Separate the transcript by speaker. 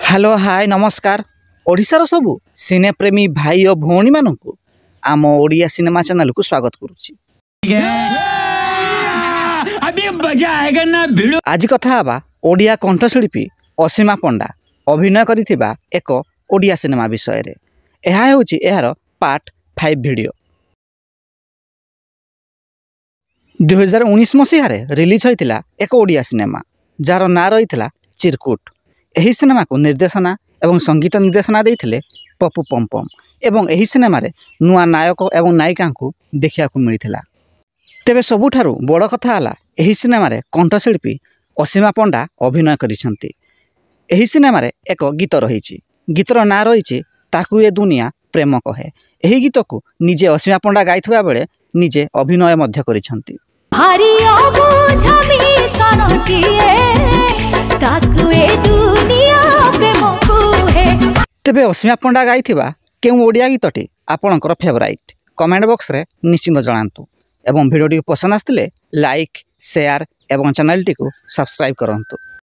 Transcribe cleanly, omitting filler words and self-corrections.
Speaker 1: Hello hi नमस्कार ओडिशार सबु सिने प्रेमी भाई और भौणी मानू आम ओडिया सिनेमा चैनल को स्वागत करुच्ची। आज कथा हवा ओडिया कंठशिल्पी असीमा पंडा अभिनय करिथिबा एक ओडिया सिनेमा विषय रे। यह होची एहार पार्ट 5 वीडियो। 2019 मसीह रिलीज होइतिला एक ओडिया सिनेमा जार ना रही चिरकुट। यही सिनेमा को निर्देशना एवं संगीत निर्देशना देइथिले पप्पू पमपम एवं यही सिनेमा रे नुआ नायक एवं नायिका को देखा मिलता। तेबे सबुठारु बड़ कथा है यही सिनेमा रे कंठशिल्पी असीमा पंडा अभिनय करिसेंती। यही सिनेमा रे एक गीत रही गीतर ना रही ताकू ए दुनिया प्रेम कहे। यही गीत को निजे असीमा पंडा गाइथिबा बेले निजे अभिनय मध्य करिसेंती। तेबे असीमा पंडा गाइथिबा केउ ओडिया गीतटी आपणकर फेवराइट कमेंट बॉक्स रे निश्चिंत जणांतु एवं वीडियो पसंद आसतिले लाइक शेयर एवं चैनल टी को सब्सक्राइब करंतु।